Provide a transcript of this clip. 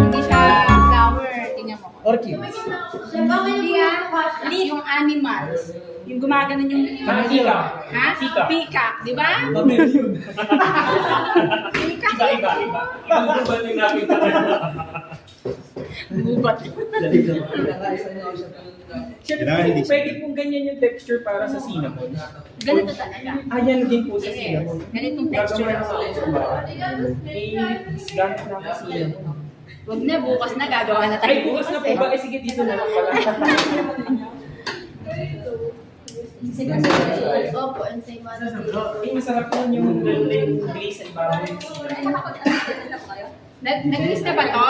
Hindi siya flower. Tingnan mo. Orchid. Hindi yung animals. Yung gumaganon yung... Peacock. Ha? Peacock. Peacock, di ba? Peacock. Iba. Iba yung nakita ko. Gubat. Siyempre, pwede pong ganyan yung texture para sa cinnamon. Ganito talaga. Ayan din po sa Yes. cinnamon. Ganitong texture. Gamit na sa cinnamon. Huwag na, bukas na gagawa na tayo. Ay, bukas na po ba? Eh, sige, dito na lang pala. Opo, and say Eh, masarap naman yung glaze and bawang. Nag-release na ba to?